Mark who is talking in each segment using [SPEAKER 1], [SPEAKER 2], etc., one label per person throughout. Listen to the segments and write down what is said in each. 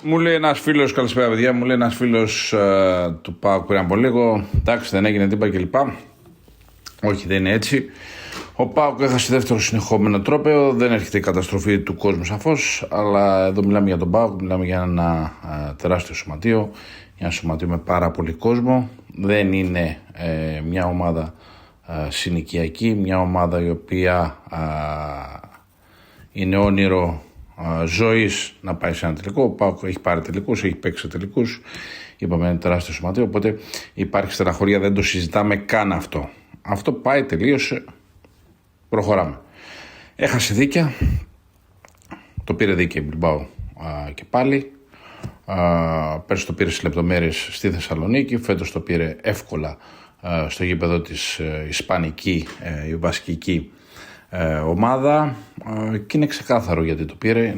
[SPEAKER 1] Μου λέει ένας φίλος, καλησπέρα παιδιά, μου λέει ένας φίλος του ΠΑΟΚ πριν από λίγο, εντάξει δεν έγινε τίποτα κλπ. Όχι, δεν είναι έτσι. Ο ΠΑΟΚ έχασε δεύτερο συνεχόμενο τρόπαιο, δεν έρχεται η καταστροφή του κόσμου σαφώς, αλλά εδώ μιλάμε για τον ΠΑΟΚ, μιλάμε για ένα τεράστιο σωματείο, ένα σωματείο με πάρα πολύ κόσμο. Δεν είναι μια ομάδα συνοικιακή, μια ομάδα η οποία είναι όνειρο ζωής να πάει σε ένα τελικό. Ο ΠΑΟΚ έχει πάρει τελικούς, έχει παίξει τελικούς. Είπαμε είναι τεράστιο σωματείο, οπότε υπάρχει στεναχωρία, δεν το συζητάμε καν αυτό. Αυτό πάει, τελείωσε, προχωράμε. Έχασε δίκαια, το πήρε δίκαια η Μπιλμπάο και πάλι. Πέρσι το πήρε στις λεπτομέρειες στη Θεσσαλονίκη, φέτος το πήρε εύκολα στο γήπεδο της ισπανική, η βασική ομάδα, και είναι ξεκάθαρο γιατί το πήρε.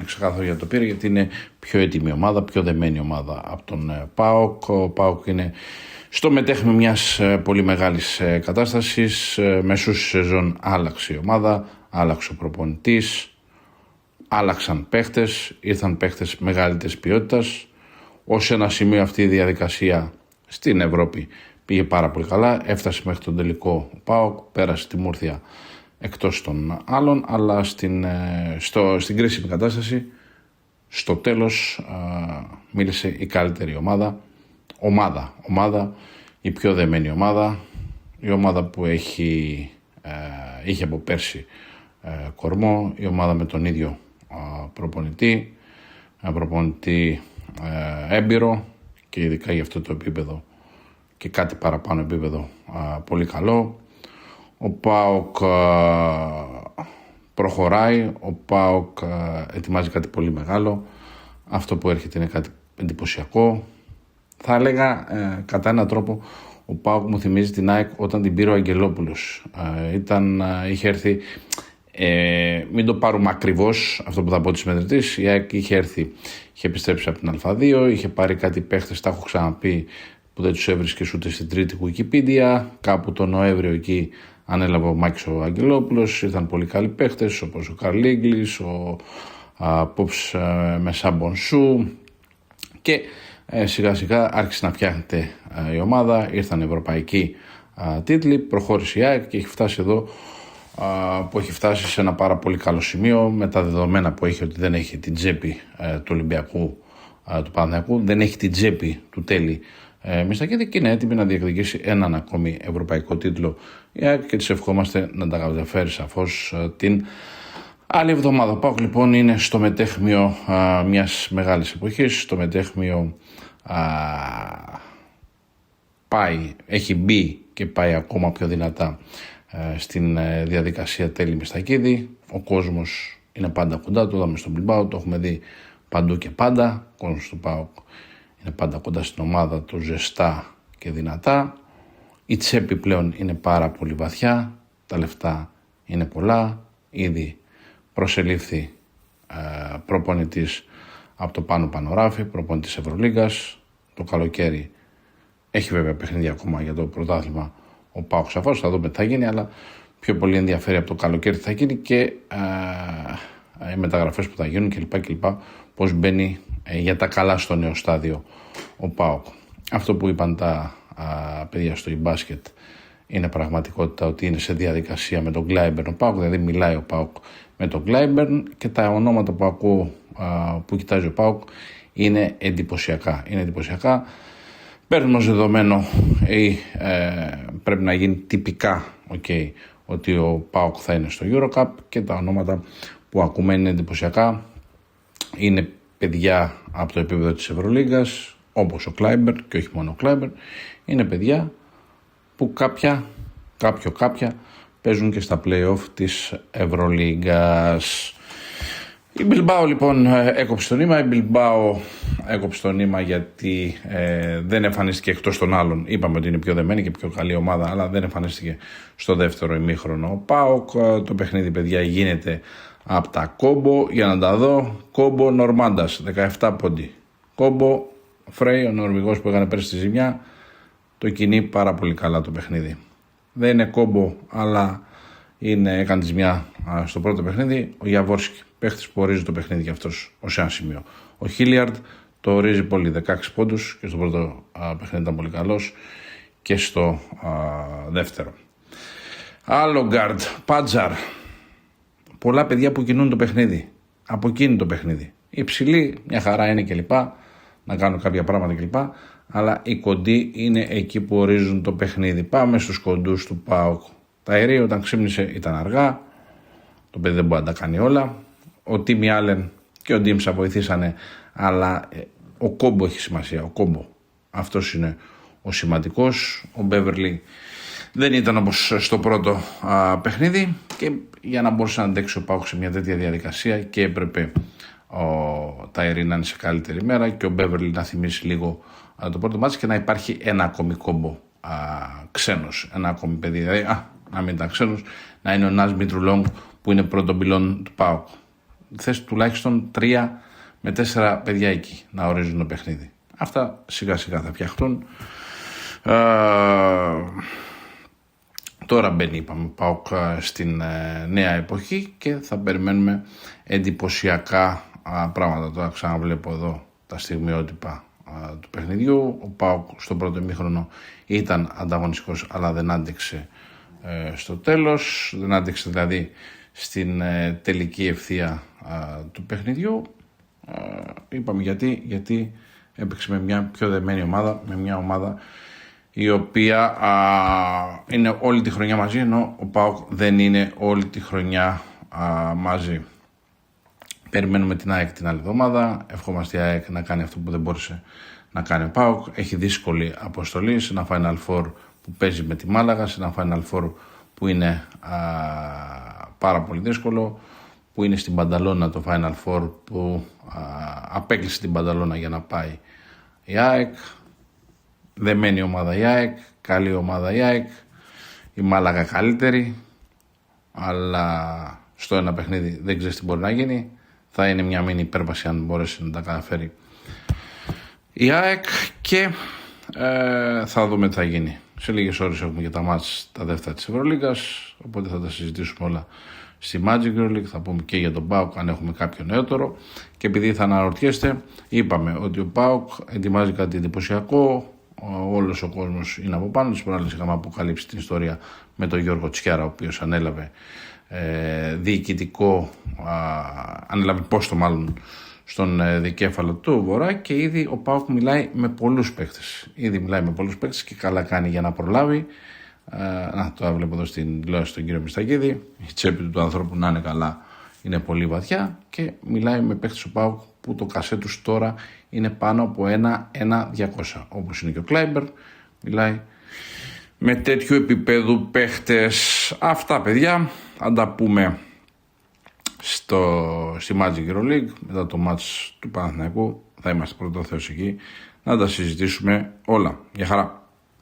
[SPEAKER 1] Γιατί είναι πιο έτοιμη ομάδα, πιο δεμένη ομάδα από τον ΠΑΟΚ. Ο ΠΑΟΚ είναι στο μετέχμιο μιας πολύ μεγάλης κατάστασης. Μεσούς σεζόν άλλαξε η ομάδα, άλλαξε ο προπονητής, άλλαξαν παίχτες, ήρθαν παίχτες μεγαλύτερης ποιότητας. Ως ένα σημείο αυτή η διαδικασία στην Ευρώπη πήγε πάρα πολύ καλά, έφτασε μέχρι τον τελικό ο ΠΑΟΚ, πέρασε τη Μούρθια εκτός των άλλων, αλλά στην κρίσιμη κατάσταση στο τέλος μίλησε η καλύτερη ομάδα, η πιο δεμένη ομάδα, η ομάδα που είχε από πέρσι κορμό, η ομάδα με τον ίδιο προπονητή, έμπειρο και ειδικά για αυτό το επίπεδο και κάτι παραπάνω επίπεδο πολύ καλό. Ο ΠΑΟΚ προχωράει, ο ΠΑΟΚ ετοιμάζει κάτι πολύ μεγάλο. Αυτό που έρχεται είναι κάτι εντυπωσιακό. Θα έλεγα κατά έναν τρόπο ο ΠΑΟΚ μου θυμίζει την ΑΕΚ όταν την πήρε ο Αγγελόπουλος. Είχε έρθει, μην το πάρουμε ακριβώς αυτό που θα πω της μετρητής, η ΑΕΚ είχε έρθει, είχε επιστρέψει από την Α2, είχε πάρει κάτι παίχτες, τα έχω ξαναπεί, που δεν τους έβρισκες ούτε στην τρίτη Wikipedia. Κάπου τον Νοέμβριο εκεί ανέλαβε ο Μάκης ο Αγγελόπουλος, ήρθαν πολύ καλοί παίχτες όπως ο Καρλίγκλης, ο Πόψ Μεσάμπονσού και σιγά σιγά άρχισε να φτιάχνεται η ομάδα, ήρθαν ευρωπαϊκοί τίτλοι, προχώρησε η ΑΕΚ και έχει φτάσει εδώ που έχει φτάσει σε ένα πάρα πολύ καλό σημείο με τα δεδομένα που έχει, ότι δεν έχει την τσέπη του Ολυμπιακού, του Παναθηναϊκού, δεν έχει την τσέπη του Τέλη Μιστακίδη και είναι έτοιμη να διεκδικήσει έναν ακόμη ευρωπαϊκό τίτλο και της ευχόμαστε να τα καταφέρει σαφώς την άλλη εβδομάδα. Ο ΠΑΟΚ λοιπόν είναι στο μετέχμιο μιας μεγάλης εποχής, στο μετέχμιο έχει μπει και πάει ακόμα πιο δυνατά στην διαδικασία Τέλη Μιστακίδη. Ο κόσμος είναι πάντα κοντά, το είδαμε στον Μπιλμπάο, το έχουμε δει παντού και πάντα. Ο κόσμος του ΠΑΟΚ είναι πάντα κοντά στην ομάδα του, ζεστά και δυνατά. Η τσέπη πλέον είναι πάρα πολύ βαθιά, τα λεφτά είναι πολλά, ήδη προσελήφθη προπονητής από το πάνω ράφι, προπονητής Ευρωλίγκας. Το καλοκαίρι έχει βέβαια παιχνίδια ακόμα για το πρωτάθλημα ο ΠΑΟΚ, σαφώς θα δούμε τι θα γίνει, αλλά πιο πολύ ενδιαφέρει από το καλοκαίρι τι θα γίνει και οι μεταγραφές που θα γίνουν κλπ. Πώς μπαίνει για τα καλά στο νέο στάδιο ο ΠΑΟΚ. Αυτό που είπαν τα παιδιά στο e-basket είναι πραγματικότητα, ότι είναι σε διαδικασία με τον Glyburn ο ΠΑΟΚ, δηλαδή μιλάει ο ΠΑΟΚ με τον Glyburn και τα ονόματα που ακούω που κοιτάζει ο ΠΑΟΚ είναι εντυπωσιακά. Παίρνουμε ως δεδομένο ή πρέπει να γίνει τυπικά ότι ο ΠΑΟΚ θα είναι στο EuroCup και τα ονόματα που ακούμε είναι εντυπωσιακά. Είναι παιδιά από το επίπεδο της Ευρωλίγκας, όπως ο Κλάιμπερ και όχι μόνο ο Κλάιμπερ. Είναι παιδιά που κάποια παίζουν και στα play-off της Ευρωλίγκας. Η Μπιλμπάο λοιπόν έκοψε το νήμα. Γιατί δεν εμφανίστηκε εκτός των άλλων. Είπαμε ότι είναι πιο δεμένη και πιο καλή ομάδα, αλλά δεν εμφανίστηκε στο δεύτερο ημίχρονο ο ΠΑΟΚ. Το παιχνίδι, παιδιά, γίνεται από τα κόμπο, για να τα δω. Κόμπο Νορμάντας, 17 πόντι. Κόμπο Φρέι, ο Νορβηγός που έκανε πέρσι τη ζημιά, το κινεί πάρα πολύ καλά το παιχνίδι. Δεν είναι κόμπο, αλλά έκανε τη ζημιά στο πρώτο παιχνίδι. Ο Γιαβόρσκι, παίχτης που ορίζει το παιχνίδι για αυτός ως ένα σημείο. Ο Χίλιαρντ το ορίζει πολύ. 16 πόντους και στο πρώτο παιχνίδι ήταν πολύ καλός και στο δεύτερο. Άλλο γκάρντ, Πάτζαρ. Πολλά παιδιά που κινούν το παιχνίδι. Αποκίνει το παιχνίδι. Οι ψηλοί μια χαρά είναι κλπ. Να κάνουν κάποια πράγματα κλπ. Αλλά οι κοντοί είναι εκεί που ορίζουν το παιχνίδι. Πάμε στους κοντούς του ΠΑΟΚ. Ταϊρή όταν ξύπνησε ήταν αργά. Το παιδί δεν μπορεί να τα κάνει όλα. Ο Τίμι Άλεν και ο Ντίμσα βοηθήσανε. Αλλά ο κόμπο έχει σημασία. Ο κόμπο. Αυτός είναι ο σημαντικός. Ο Μπέβερλι δεν ήταν όπως στο πρώτο παιχνίδι. Και για να μπορούσε να αντέξει ο ΠΑΟΚ σε μια τέτοια διαδικασία και έπρεπε ο Ταϊρή να είναι σε καλύτερη μέρα και ο Μπέβερλι να θυμίσει λίγο το πρώτο μάτι και να υπάρχει ένα ακόμη κόμπο ξένος, ένα ακόμη παιδί. Δηλαδή, να μην ήταν ξένος, να είναι ο Νας Μητρουλόγκ που είναι πρώτο πυλόν του ΠΑΟΚ. Θες τουλάχιστον 3 με 4 παιδιά εκεί να ορίζουν το παιχνίδι. Αυτά σιγά σιγά θα φτιαχτούν. Τώρα μπαίνει, είπαμε, ΠΑΟΚ στην νέα εποχή και θα περιμένουμε εντυπωσιακά πράγματα. Τώρα ξαναβλέπω εδώ τα στιγμιότυπα του παιχνιδιού. Ο ΠΑΟΚ στο πρώτο ημίχρονο ήταν ανταγωνιστικός αλλά δεν άντεξε στο τέλος. Δεν άντεξε δηλαδή στην τελική ευθεία του παιχνιδιού. Είπαμε γιατί έπαιξε με μια πιο δεμένη ομάδα, με μια ομάδα η οποία είναι όλη τη χρονιά μαζί, ενώ ο ΠΑΟΚ δεν είναι όλη τη χρονιά μαζί. Περιμένουμε την ΑΕΚ την άλλη εβδομάδα. Ευχόμαστε η ΑΕΚ να κάνει αυτό που δεν μπόρεσε να κάνει ο ΠΑΟΚ. Έχει δύσκολη αποστολή σε ένα Final Four που παίζει με τη Μάλαγα, σε ένα Final Four που είναι πάρα πολύ δύσκολο, που είναι στην Πανταλώνα το Final Four, που απέκλεισε την Πανταλώνα για να πάει η ΑΕΚ. Δεμένη ομάδα η ΑΕΚ, καλή ομάδα η ΑΕΚ, η Μάλαγα καλύτερη, αλλά στο ένα παιχνίδι δεν ξέρεις τι μπορεί να γίνει. Θα είναι μια μήνυ υπέρβαση αν μπορέσει να τα καταφέρει η ΑΕΚ και θα δούμε τι θα γίνει. Σε λίγες ώρες έχουμε και τα μάτς τα δεύτερα της Ευρωλίγκας, οπότε θα τα συζητήσουμε όλα στη Magic EuroLeague. Θα πούμε και για τον ΠΑΟΚ αν έχουμε κάποιο νεότερο. Και επειδή θα αναρωτιέστε, είπαμε ότι ο ΠΑΟΚ ετοιμάζει κάτι εντυπωσιακό. Όλος ο κόσμος είναι από πάνω. Τις προάλλες είχαμε αποκαλύψει την ιστορία με τον Γιώργο Τσιάρα, ο οποίος ανέλαβε διοικητικό, ανέλαβε πόστο μάλλον στον δικέφαλο του Βορρά και ήδη ο ΠΑΟΚ μιλάει με πολλούς παίκτες. Ήδη μιλάει με πολλούς παίκτες και καλά κάνει για να προλάβει. Το βλέπω εδώ στην τηλεόραση τον κύριο Μιστακίδη. Η τσέπη του ανθρώπου να είναι καλά είναι πολύ βαθιά και μιλάει με παίκτες ο ΠΑΟΚ που το κασέ τους τώρα είναι πάνω από 1-200. Όπως είναι και ο Κλάιμπερ, μιλάει με τέτοιου επίπεδου παίχτες. Αυτά παιδιά, θα τα πούμε στη Magic EuroLeague μετά το match του Παναθηναϊκού. Θα είμαστε πρώτο Θεός εκεί να τα συζητήσουμε όλα. Γεια χαρά.